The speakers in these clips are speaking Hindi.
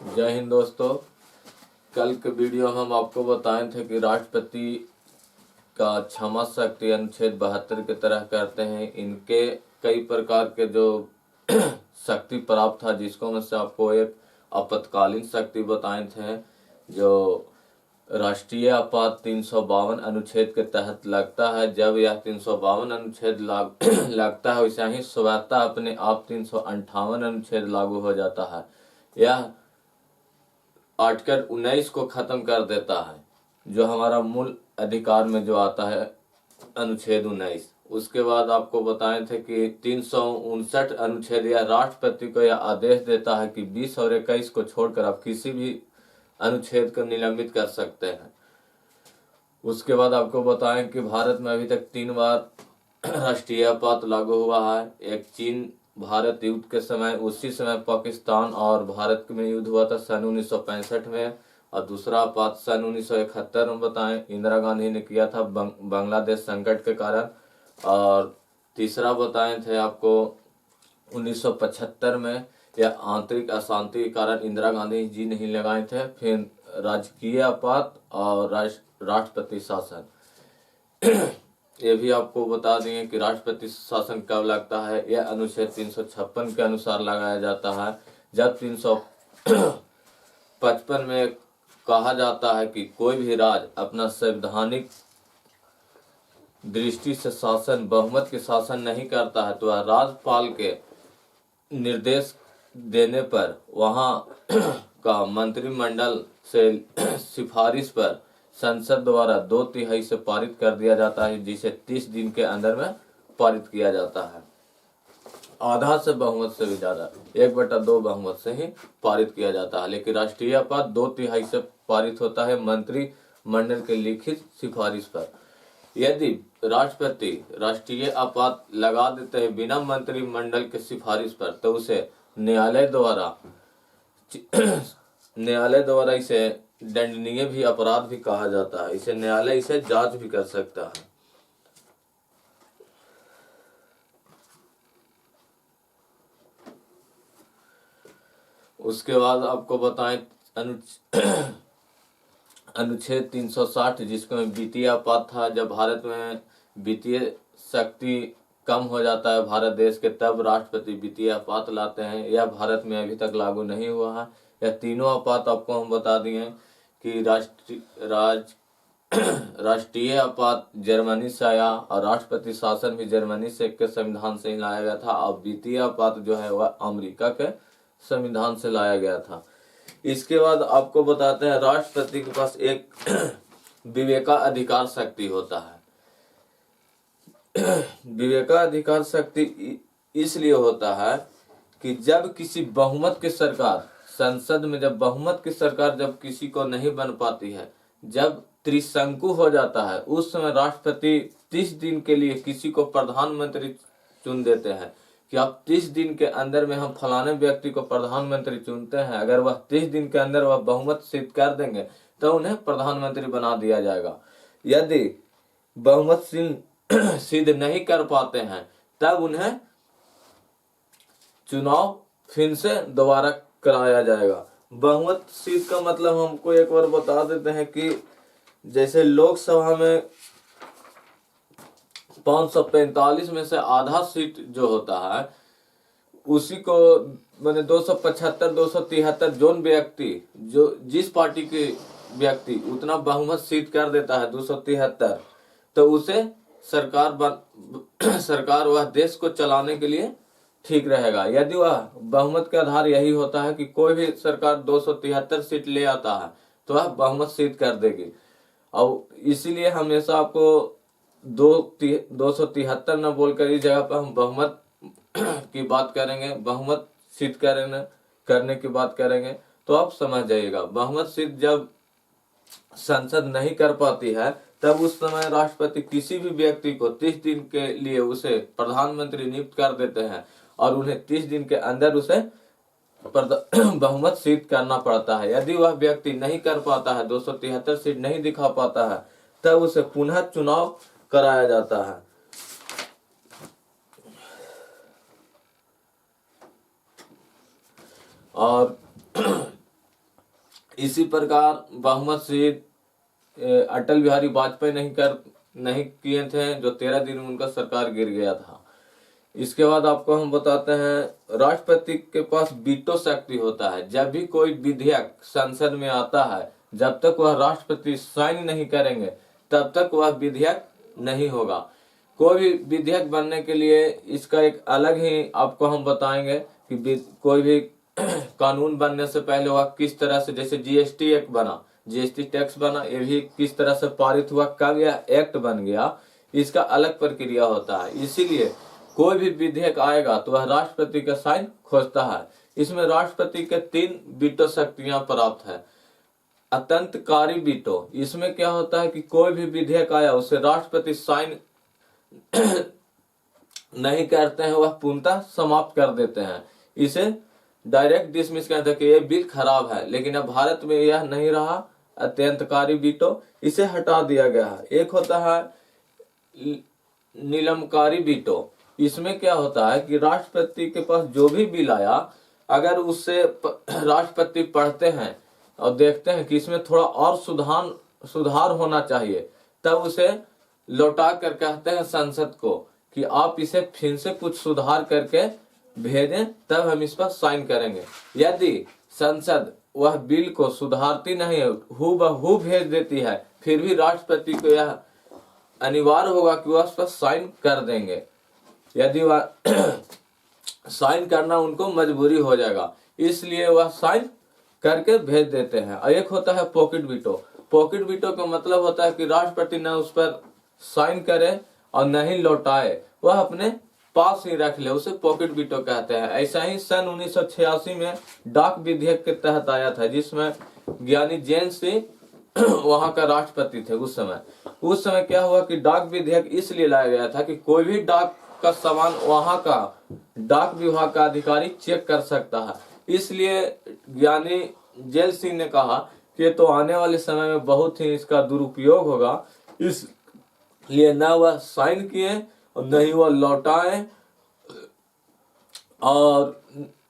जय हिंद दोस्तों। कल के वीडियो हम आपको बताए थे कि राष्ट्रपति का क्षमा शक्ति अनुच्छेद 72 की तरह करते हैं। इनके कई प्रकार के जो शक्ति प्राप्त था, जिसको में से आपको एक आपातकालीन शक्ति बताए थे जो राष्ट्रीय आपात 352 अनुच्छेद के तहत लगता है। जब यह 352 अनुच्छेद लगता है, वैसे ही स्वतः अपने आप 358 अनुच्छेद लागू हो जाता है। यह आर्टिकल 19 को खत्म कर देता है, जो हमारा मूल अधिकार में जो आता है अनुच्छेद 19। उसके बाद आपको बताए थे कि 359 अनुच्छेद या राष्ट्रपति को यह आदेश देता है कि 20 और 21 को छोड़कर आप किसी भी अनुच्छेद को निलंबित कर सकते हैं। उसके बाद आपको बताएं कि भारत में अभी तक 3 बार राष्ट्रीय आपात लागू हुआ है। एक चीन भारत युद्ध के समय, उसी समय पाकिस्तान और भारत में युद्ध हुआ था सन 1965 में, और दूसरा आपात सन 1971 में बताएं इंदिरा गांधी ने किया था बांग्लादेश संकट के कारण, और तीसरा बताए थे आपको 1975 में यह आंतरिक अशांति के कारण इंदिरा गांधी जी नहीं लगाए थे। फिर राजकीय आपात और राष्ट्रपति शासन। ये भी आपको बता देंगे कि राष्ट्रपति शासन कब लगता है। यह अनुच्छेद 356 के अनुसार लगाया जाता है, जब 355 में कहा जाता है कि कोई भी राज्य अपना संवैधानिक दृष्टि से शासन बहुमत के शासन नहीं करता है, तो वह राज्यपाल के निर्देश देने पर वहां का मंत्रिमंडल से सिफारिश पर संसद द्वारा 2/3 से पारित कर दिया जाता है, जिसे 30 दिन के अंदर में पारित किया जाता है। आधा से बहुमत से भी ज्यादा 1/2 बहुमत से ही पारित किया जाता है। लेकिन राष्ट्रीय आपात 2/3 से पारित होता है मंत्रिमंडल के लिखित सिफारिश पर। यदि राष्ट्रपति राष्ट्रीय आपात लगा देते हैं बिना मंत्रिमंडल के सिफारिश पर, तो उसे न्यायालय द्वारा इसे दंडनीय भी अपराध भी कहा जाता है। इसे न्यायालय इसे जांच भी कर सकता है। उसके बाद आपको बताएं अनुच्छेद 360, जिसको वित्तीय आपात था। जब भारत में वित्तीय शक्ति कम हो जाता है भारत देश के, तब राष्ट्रपति वित्तीय आपात लाते हैं। यह भारत में अभी तक लागू नहीं हुआ है। यह तीनों आपात आपको हम बता दिए कि राष्ट्रीय आपात जर्मनी से आया, और राष्ट्रपति शासन भी जर्मनी से के संविधान से ही लाया गया था, और वित्तीय आपात जो है वह अमेरिका के संविधान से लाया गया था। इसके बाद आपको बताते हैं राष्ट्रपति के पास एक विवेकाधिकार शक्ति होता है। विवेकाधिकार शक्ति इसलिए होता है कि जब किसी बहुमत की सरकार संसद में, जब बहुमत की सरकार जब किसी को नहीं बन पाती है, जब त्रिशंकु हो जाता है, उस समय राष्ट्रपति 30 दिन के लिए किसी को प्रधानमंत्री चुन देते हैं कि आप 30 दिन के अंदर में हम फलाने व्यक्ति को प्रधानमंत्री चुनते हैं। अगर वह 30 दिन के अंदर वह बहुमत सिद्ध कर देंगे तो उन्हें प्रधानमंत्री बना दिया जाएगा। यदि बहुमत सिद्ध नहीं कर पाते हैं, तब उन्हें चुनाव फिर से दोबारा कराया जाएगा। बहुमत सीट का मतलब हमको एक बार बता देते हैं कि जैसे लोकसभा में 545 में से आधा सीट जो होता है, उसी को मैंने 275 273 जोन व्यक्ति जो जिस पार्टी के व्यक्ति उतना बहुमत सिद्ध कर देता है 273, तो उसे सरकार वह देश को चलाने के लिए ठीक रहेगा। यदि वह बहुमत का आधार यही होता है कि कोई भी सरकार 273 सीट ले आता है तो वह बहुमत सिद्ध कर देगी। और इसीलिए हमेशा आपको 273 न बोलकर इस जगह पर हम बहुमत की बात करेंगे, बहुमत सिद्ध करने की बात करेंगे, तो आप समझ जाइएगा। बहुमत सिद्ध जब संसद नहीं कर पाती है, तब उस समय राष्ट्रपति किसी भी व्यक्ति को 30 दिन के लिए उसे प्रधानमंत्री नियुक्त कर देते हैं, और उन्हें 30 दिन के अंदर उसे बहुमत सिद्ध करना पड़ता है। यदि वह व्यक्ति नहीं कर पाता है, 273 सीट नहीं दिखा पाता है, तब उसे पुनः चुनाव कराया जाता है। और इसी प्रकार बहुमत सिद्ध अटल बिहारी वाजपेयी नहीं किए थे, जो 13 दिन में उनका सरकार गिर गया था। इसके बाद आपको हम बताते हैं, राष्ट्रपति के पास वीटो शक्ति होता है। जब भी कोई विधेयक संसद में आता है, जब तक वह राष्ट्रपति साइन नहीं करेंगे तब तक वह विधेयक नहीं होगा। कोई भी विधेयक बनने के लिए इसका एक अलग ही आपको हम बताएंगे कि कोई भी कानून बनने से पहले वह किस तरह से, जैसे जीएसटी एक्ट बना, जीएसटी टैक्स बना, ये भी किस तरह से पारित हुआ, कब यह एक्ट बन गया, इसका अलग प्रक्रिया होता है। इसीलिए कोई भी विधेयक आएगा तो वह राष्ट्रपति का साइन खोजता है। इसमें राष्ट्रपति के 3 वीटो शक्तियां प्राप्त है। अत्यंतकारी वीटो, इसमें क्या होता है कि कोई भी विधेयक आया उसे राष्ट्रपति साइन नहीं करते हैं, वह पूर्णतः समाप्त कर देते हैं। इसे डायरेक्ट डिसमिस कहते हैं कि ये बिल खराब है, लेकिन अब भारत में यह नहीं रहा अत्यंतकारी वीटो, इसे हटा दिया गया है। एक होता है निलंबकारी वीटो। इसमें क्या होता है कि राष्ट्रपति के पास जो भी बिल आया, अगर उससे राष्ट्रपति पढ़ते हैं और देखते हैं कि इसमें थोड़ा और सुधार होना चाहिए, तब उसे लौटा कर कहते हैं संसद को कि आप इसे फिर से कुछ सुधार करके भेजें, तब हम इस पर साइन करेंगे। यदि संसद वह बिल को सुधारती नहीं है, हूबहू भेज देती है, फिर भी राष्ट्रपति को यह अनिवार्य होगा कि वह उस पर साइन कर देंगे। यदि वह साइन करना उनको मजबूरी हो जाएगा, इसलिए वह साइन करके भेज देते हैं। और एक होता है पॉकेट वीटो। पॉकेट वीटो का मतलब होता है कि राष्ट्रपति न उस पर साइन करे और न ही लौटाए, वह अपने पास ही रख ले, उसे पॉकेट वीटो कहते हैं। ऐसा ही सन 1986 में डाक विधेयक के तहत आया था, जिसमें ज्ञानी जैन सिंह वहां का राष्ट्रपति थे। उस समय क्या हुआ कि डाक विधेयक इसलिए लाया गया था कि कोई भी डाक का सामान वहां का डाक विभाग का अधिकारी चेक कर सकता है। इसलिए ज्ञानी जैन सिंह ने कहा कि तो आने वाले समय में बहुत ही इसका दुरुपयोग होगा, इसलिए न वह साइन किए और न ही वह लौटाए, और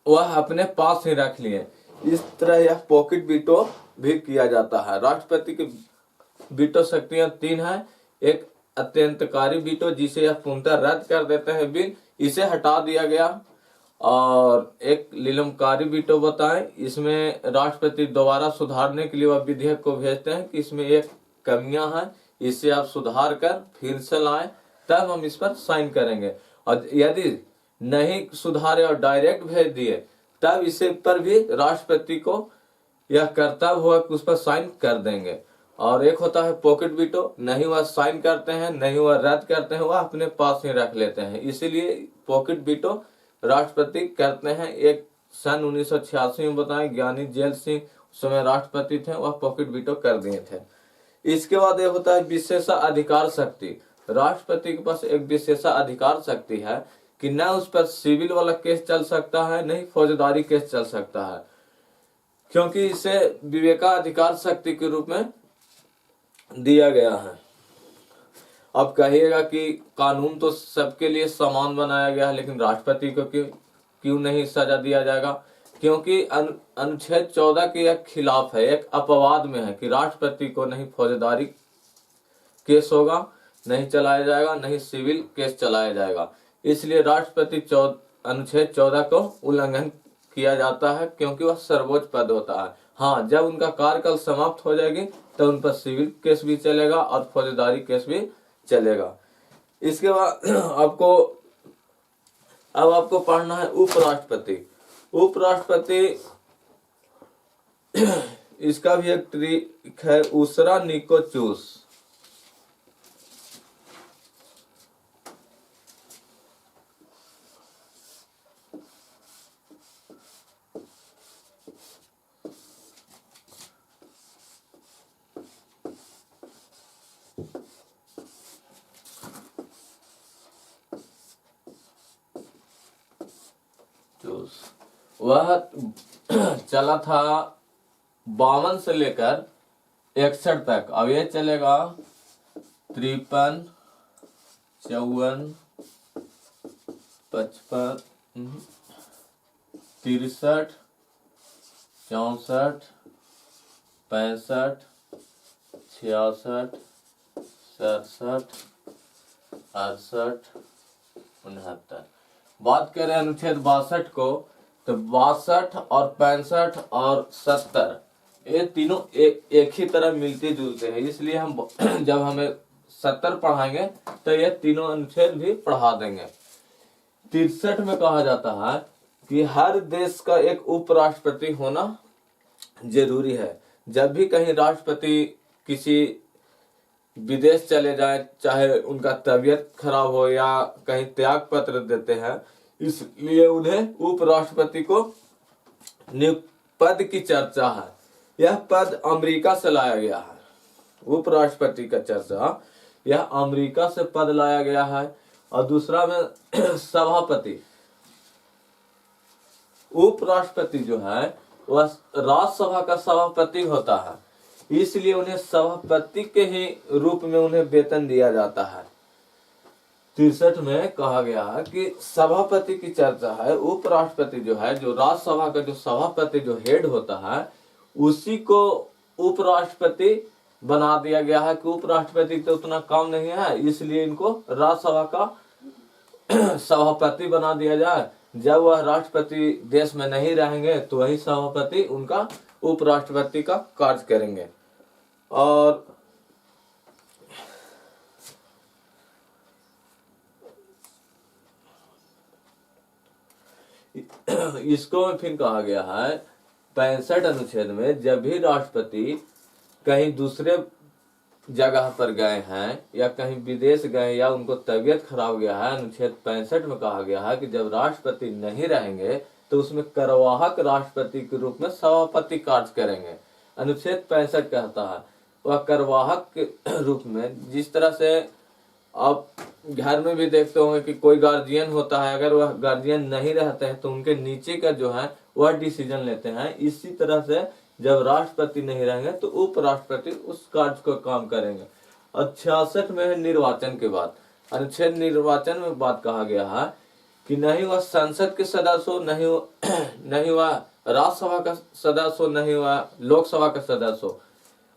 वह अपने पास ही रख लिए। इस तरह यह पॉकेट वीटो भी किया जाता है। राष्ट्रपति की वीटो शक्तियां 3 हैं। एक अत्यंतकारी वीटो, जिसे यह पूर्णतः रद्द कर देते हैं बिल, इसे हटा दिया गया। और एक निलंबकारी वीटो बताएं, इसमें राष्ट्रपति दोबारा सुधारने के लिए वह विधेयक को भेजते हैं कि इसमें एक कमियां हैं, इसे आप सुधार कर फिर से लाएं, तब हम इस पर साइन करेंगे। और यदि नहीं सुधारे और डायरेक्ट भेज दिए, तब इसे पर भी राष्ट्रपति को यह कर्तव्य हुआ कि उस पर साइन कर देंगे। और एक होता है पॉकेट वीटो, नहीं वह साइन करते हैं, नहीं वह रद्द करते हैं, वह अपने पास ही रख लेते हैं। इसीलिए पॉकेट वीटो राष्ट्रपति करते हैं। एक सन 1986 में बताएं, ज्ञानी जैन सिंह उस समय राष्ट्रपति थे, वह पॉकेट वीटो कर दिए थे। इसके बाद यह होता है विशेषाधिकार शक्ति। राष्ट्रपति के पास एक विशेषाधिकार शक्ति है कि न उस पर सिविल वाला केस चल सकता है, नहीं फौजदारी केस चल सकता है, क्योंकि इसे विवेकाधिकार शक्ति के रूप में दिया गया है। अब कहिएगा कि कानून तो सबके लिए समान बनाया गया है, लेकिन राष्ट्रपति को क्यों नहीं सजा दिया जाएगा? क्योंकि अनुच्छेद 14 के खिलाफ है, एक अपवाद में है कि राष्ट्रपति को नहीं फौजदारी केस होगा, नहीं चलाया जाएगा, नहीं सिविल केस चलाया जाएगा। इसलिए राष्ट्रपति अनुच्छेद 14 को उल्लंघन किया जाता है, क्योंकि वह सर्वोच्च पद होता है। हाँ, जब उनका कार्यकाल समाप्त हो जाएगी तो उन पर सिविल केस भी चलेगा और फौजदारी केस भी चलेगा। इसके बाद आपको पढ़ना है उपराष्ट्रपति। उपराष्ट्रपति इसका भी एक ट्रिक है, उसरा निको चूस। वह चला था 52 से लेकर 61 तक। अब ये चलेगा 53, 54, 55, 63, 64, 65, 66, 67, 68, 69। बात करें अनुच्छेद 62 को, तो 62 और 65 और 70 ये तीनों एक ही तरह मिलते जुलते हैं, इसलिए हम जब हमें 70 पढ़ाएंगे तो ये तीनों अनुच्छेद भी पढ़ा देंगे। 63 में कहा जाता है कि हर देश का एक उपराष्ट्रपति होना जरूरी है। जब भी कहीं राष्ट्रपति किसी विदेश चले जाए, चाहे उनका तबीयत खराब हो या कहीं त्याग पत्र देते हैं, इसलिए उन्हें उपराष्ट्रपति को नियुक्त पद की चर्चा है। यह पद अमेरिका से लाया गया है। उपराष्ट्रपति का चर्चा यह अमेरिका से पद लाया गया है। और दूसरा में सभापति, उपराष्ट्रपति जो है वह राज्यसभा का सभापति होता है, इसलिए उन्हें सभापति के ही रूप में उन्हें वेतन दिया जाता है। 63 में कहा गया है कि सभापति की चर्चा है। उपराष्ट्रपति जो है, जो राज्यसभा का जो सभापति जो हेड होता है, उसी को उपराष्ट्रपति बना दिया गया है कि उपराष्ट्रपति तो उतना काम नहीं है, इसलिए इनको राज्यसभा का सभापति बना दिया जाए। जब वह राष्ट्रपति देश में नहीं रहेंगे तो वही सभापति उनका उपराष्ट्रपति का कार्य करेंगे। और इसको फिर कहा गया है 65 अनुच्छेद में, जब भी राष्ट्रपति कहीं दूसरे जगह पर गए हैं या कहीं विदेश गए या उनको तबीयत खराब गया है, अनुच्छेद 65 में कहा गया है कि जब राष्ट्रपति नहीं रहेंगे तो उसमें कार्यवाहक राष्ट्रपति के रूप में सभापति कार्य करेंगे। अनुच्छेद 65 कहता है वह कार्यवाहक के रूप में, जिस तरह से आप घर में भी देखते होंगे कि कोई गार्जियन होता है, अगर वह गार्जियन नहीं रहते हैं तो उनके नीचे का जो है वह डिसीजन लेते हैं। इसी तरह से जब राष्ट्रपति नहीं रहेंगे तो उपराष्ट्रपति उस कार्य को काम करेंगे। और 66 में है निर्वाचन के बाद। अनुच्छेद निर्वाचन में बात कहा गया है कि नहीं वह संसद के सदस्य हो, नहीं वह राज्यसभा का सदस्य हो, नहीं वह लोकसभा का सदस्य हो।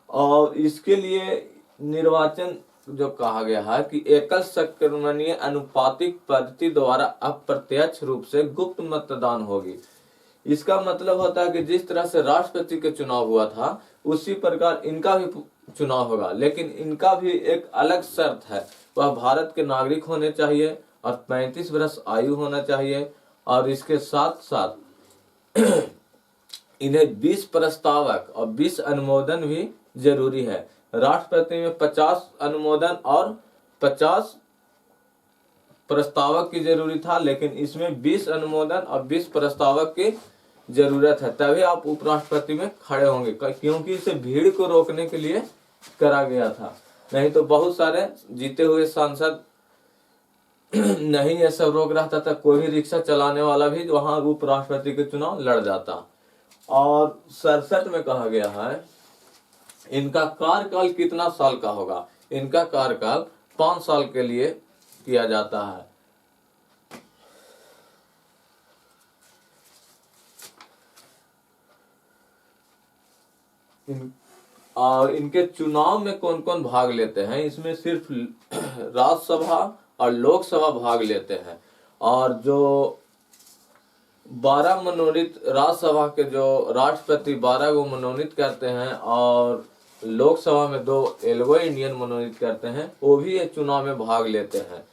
और इसके लिए निर्वाचन जो कहा गया है कि एकल संक्रमणीय अनुपातिक पद्धति द्वारा अप्रत्यक्ष रूप से गुप्त मतदान होगी। इसका मतलब होता है कि जिस तरह से राष्ट्रपति का चुनाव हुआ था उसी प्रकार इनका भी चुनाव होगा, लेकिन इनका भी एक अलग शर्त है। वह भारत के नागरिक होने चाहिए और 35 वर्ष आयु होना चाहिए। और इसके साथ साथ इन्हें 20 प्रस्तावक और 20 अनुमोदन भी जरूरी है। राष्ट्रपति में 50 अनुमोदन और 50 प्रस्तावक की जरूरी था, लेकिन इसमें 20 अनुमोदन और 20 प्रस्तावक की जरूरत है, तभी आप उपराष्ट्रपति में खड़े होंगे, क्योंकि इसे भीड़ को रोकने के लिए करा गया था। नहीं तो बहुत सारे जीते हुए सांसद नहीं ये सब रोक रहता था, कोई भी रिक्शा चलाने वाला भी वहां उपराष्ट्रपति के चुनाव लड़ जाता। और 67 में कहा गया है इनका कार्यकाल कितना साल का होगा। इनका कार्यकाल 5 साल के लिए किया जाता है। और इनके चुनाव में कौन कौन भाग लेते हैं, इसमें सिर्फ राज्यसभा और लोकसभा भाग लेते हैं। और जो 12 मनोनीत राज्यसभा के जो राष्ट्रपति 12 को मनोनीत करते हैं और लोकसभा में 2 एल्गो इंडियन मनोनीत करते हैं, वो भी ये चुनाव में भाग लेते हैं।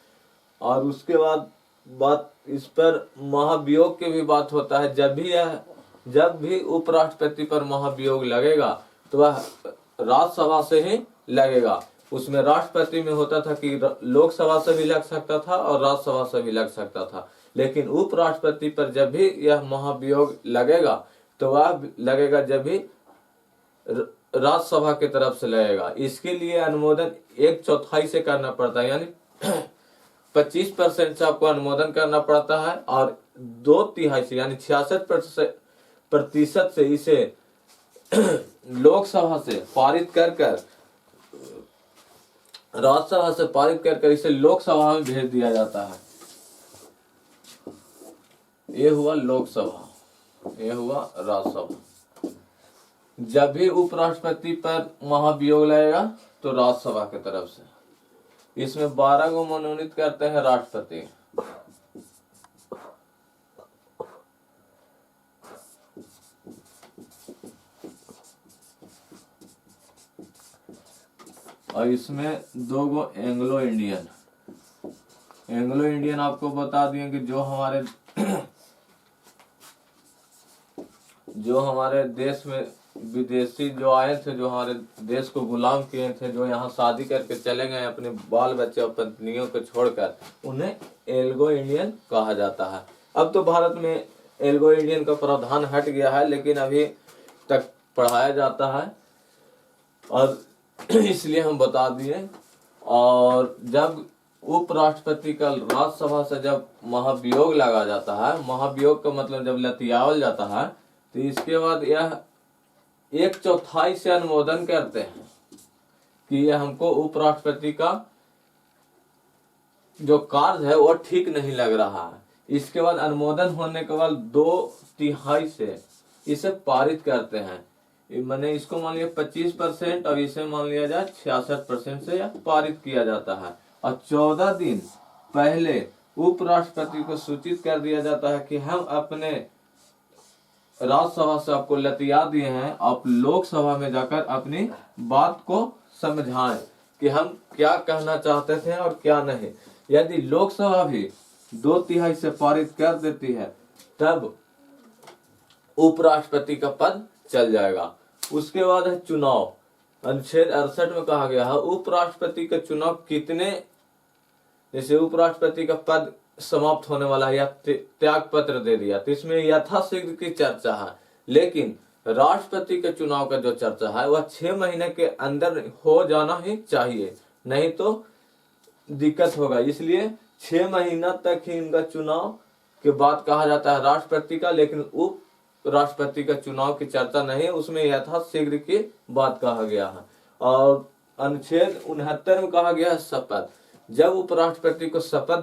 और उसके बाद बात इस पर महाभियोग की भी बात होता है। जब भी उपराष्ट्रपति पर महाभियोग लगेगा तो वह राज्यसभा से ही लगेगा। उसमें राष्ट्रपति में होता था कि लोकसभा से भी लग सकता था और राज्यसभा से भी लग सकता था, लेकिन उपराष्ट्रपति पर जब भी यह महाभियोग लगेगा तो वह लगेगा जब भी राज्यसभा की तरफ से लगेगा। इसके लिए अनुमोदन 1/4 से करना पड़ता है, यानी 25% से आपको अनुमोदन करना पड़ता है और 2/3 से यानी 66% से इसे लोकसभा से पारित कर राज्यसभा से पारित कर इसे लोकसभा में भेज दिया जाता है। ये हुआ लोकसभा, ये हुआ राज्यसभा। जब भी उपराष्ट्रपति पर महाभियोग लगेगा तो राज्यसभा की तरफ से। इसमें 12 को मनोनीत करते हैं राष्ट्रपति। और इसमें 2 को एंग्लो इंडियन। एंग्लो इंडियन आपको बता दिए कि जो हमारे देश में विदेशी जो आए थे, जो हमारे देश को गुलाम किए थे, जो यहाँ शादी करके चले गए अपने बाल बच्चे और पत्नियों को छोड़कर, उन्हें एंग्लो इंडियन कहा जाता है। अब तो भारत में एंग्लो इंडियन का प्रावधान हट गया है, लेकिन अभी तक पढ़ाया जाता है और इसलिए हम बता दिए। और जब उपराष्ट्रपति का राज्यसभा से जब महाभियोग लगा जाता है, महाभियोग का मतलब जब लतियावल जाता है, तो इसके बाद यह 1/4 से अनुमोदन करते हैं कि यह हमको उपराष्ट्रपति का जो कार्य है वो ठीक नहीं लग रहा है। इसके बाद अनुमोदन होने के बाद 2/3 से इसे पारित करते हैं। मैंने इसको मान लिया 25% और इसे मान लिया जाए 66% से यह पारित किया जाता है। और 14 दिन पहले उपराष्ट्रपति को सूचित कर दिया जाता है कि हम अपने राज्यसभा से आपको लतिया दिए हैं, आप लोकसभा में जाकर अपनी बात को समझाएं कि हम क्या कहना चाहते थे और क्या नहीं। यदि लोकसभा भी 2/3 से पारित कर देती है तब उपराष्ट्रपति का पद चल जाएगा। उसके बाद है चुनाव। अनुच्छेद 68 में कहा गया है उपराष्ट्रपति का चुनाव कितने, जैसे उपराष्ट्रपति का पद समाप्त होने वाला है या त्याग पत्र दे दिया तो इसमें यथाशीघ्र की चर्चा है, लेकिन राष्ट्रपति के चुनाव का जो चर्चा है वह 6 महीने के अंदर हो जाना ही चाहिए, नहीं तो दिक्कत होगा। इसलिए 6 महीना तक ही इनका चुनाव के बाद कहा जाता है राष्ट्रपति का, लेकिन उप राष्ट्रपति का चुनाव की चर्चा नहीं, उसमें यथाशीघ्र की बात कहा गया है। और अनुच्छेद 69 में कहा गया है शपथ। जब उपराष्ट्रपति को शपथ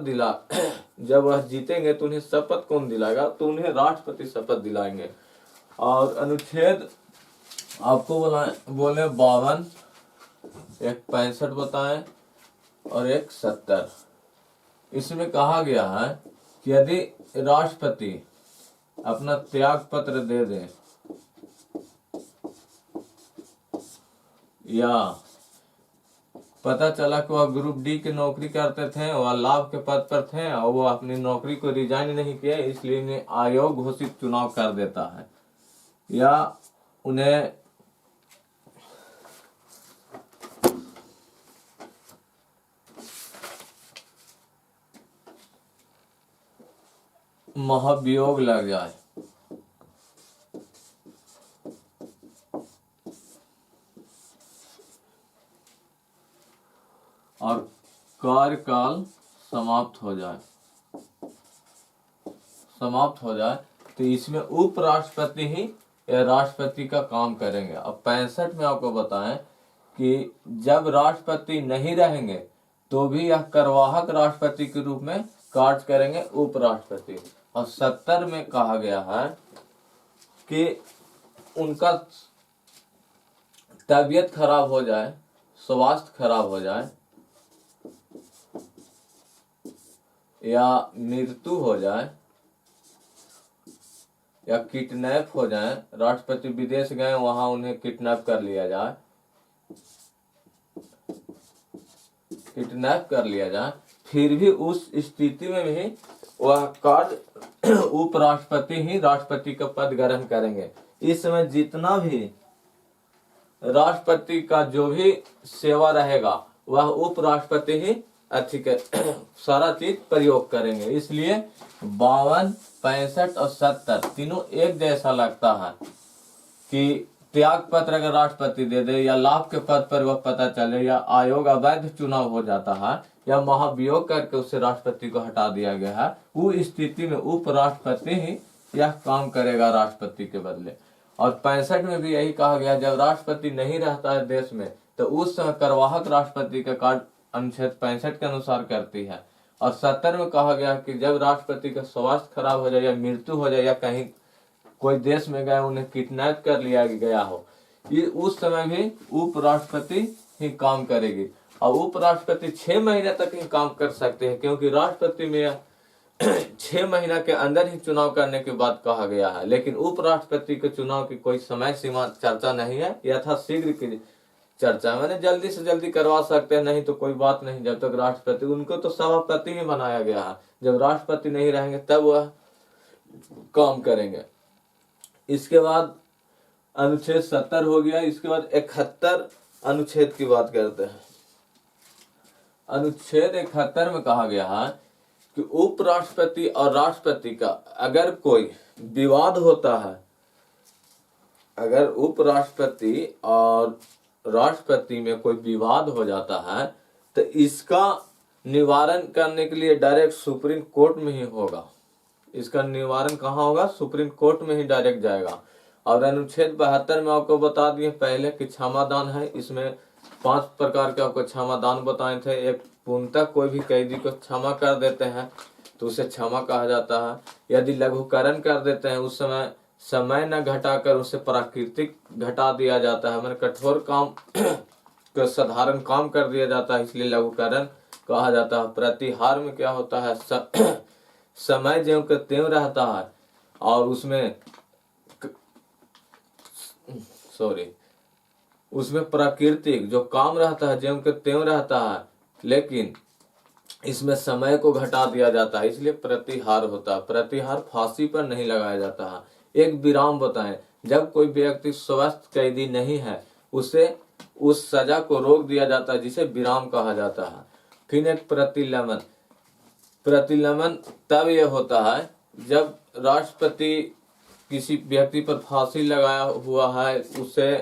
जब वह जीतेंगे तो उन्हें शपथ कौन दिलाएगा, तो उन्हें राष्ट्रपति शपथ दिलाएंगे। और अनुच्छेद आपको बोले 52, एक 65 बताएं और एक 70। इसमें कहा गया है कि यदि राष्ट्रपति अपना त्याग पत्र दे दे या पता चला कि वह ग्रुप डी की नौकरी करते थे, वह लाभ के पद पर थे और वो अपनी नौकरी को रिजाइन नहीं किया, इसलिए इन्हें आयोग घोषित चुनाव कर देता है, या उन्हें महाभियोग लग जाए। और कार्यकाल समाप्त हो जाए तो इसमें उपराष्ट्रपति ही राष्ट्रपति का काम करेंगे। अब 65 में आपको बताएं कि जब राष्ट्रपति नहीं रहेंगे तो भी यह कार्यवाहक राष्ट्रपति के रूप में कार्य करेंगे उपराष्ट्रपति। और 70 में कहा गया है कि उनका तबीयत खराब हो जाए, स्वास्थ्य खराब हो जाए या मृत्यु हो जाए या किडनैप हो जाए, राष्ट्रपति विदेश गए वहां उन्हें किडनैप कर लिया जाए, फिर भी उस स्थिति में भी वह कार्य उपराष्ट्रपति ही राष्ट्रपति का पद ग्रहण करेंगे। इस समय जितना भी राष्ट्रपति का जो भी सेवा रहेगा वह उपराष्ट्रपति ही सारा चीज प्रयोग करेंगे। इसलिए 52, 65 और 70 तीनों एक जैसा लगता है कि त्याग पत्र अगर राष्ट्रपति दे दे या लाभ के पद पर वह पता चले या आयोग अवैध चुनाव हो जाता है या महाभियोग करके उससे राष्ट्रपति को हटा दिया गया है, वो स्थिति में उपराष्ट्रपति ही यह काम करेगा राष्ट्रपति के बदले। और 65 में भी यही कहा गया जब राष्ट्रपति नहीं रहता है देश में तो उस समय कार्यवाहक राष्ट्रपति का कार्य अनुच्छेद 65 के अनुसार करती है। और 70 में कहा गया कि जब राष्ट्रपति का स्वास्थ्य खराब हो जाए या मृत्यु हो जाए या कहीं कोई देश में गए उन्हें किडनैप कर लिया गया हो ये उस समय भी उपराष्ट्रपति ही काम करेगी। और उपराष्ट्रपति 6 महीने तक ही काम कर सकते हैं, क्योंकि राष्ट्रपति में 6 महीना के अंदर ही चुनाव करने की बात कहा गया है। लेकिन उपराष्ट्रपति के चुनाव की कोई समय सीमा चर्चा नहीं है, यथाशीघ्र की चर्चा, मैंने जल्दी से जल्दी करवा सकते हैं, नहीं तो कोई बात नहीं। जब तक राष्ट्रपति, उनको तो सभापति ही बनाया गया है, जब राष्ट्रपति नहीं रहेंगे तब वह काम करेंगे। इसके बाद अनुच्छेद 70 हो गया। इसके बाद 71 अनुच्छेद की बात करते हैं। अनुच्छेद 71 में कहा गया है कि उपराष्ट्रपति और राष्ट्रपति का अगर कोई विवाद होता है, अगर उपराष्ट्रपति और राष्ट्रपति में कोई विवाद हो जाता है तो इसका निवारण करने के लिए डायरेक्ट सुप्रीम कोर्ट में ही होगा। इसका निवारण कहाँ होगा? सुप्रीम कोर्ट में ही डायरेक्ट जाएगा। और अनुच्छेद 72 में आपको बता दिए पहले कि क्षमादान है। इसमें 5 प्रकार के आपको क्षमादान बताए थे। एक, पूर्णतः कोई भी कैदी को क्षमा कर देते हैं तो उसे क्षमा कहा जाता है। यदि लघुकरण कर देते हैं, उस समय समय न घटाकर उसे प्राकृतिक घटा दिया जाता है, मैंने कठोर काम को साधारण काम कर दिया जाता है, इसलिए लघुकरण कहा जाता है। प्रतिहार में क्या होता है? समय ज्यों के त्यों रहता है और उसमें प्राकृतिक जो काम रहता है ज्यों के त्यों रहता है, लेकिन इसमें समय को घटा दिया जाता है, इसलिए प्रतिहार होता है। प्रतिहार फांसी पर नहीं लगाया जाता है। एक विराम बताएं, जब कोई व्यक्ति स्वस्थ कैदी नहीं है उसे उस सजा को रोक दिया जाता है, जिसे विराम कहा जाता है। फिर एक प्रतिलंबन। प्रतिलंबन तब यह होता है जब राष्ट्रपति किसी व्यक्ति पर फांसी लगाया हुआ है, उसे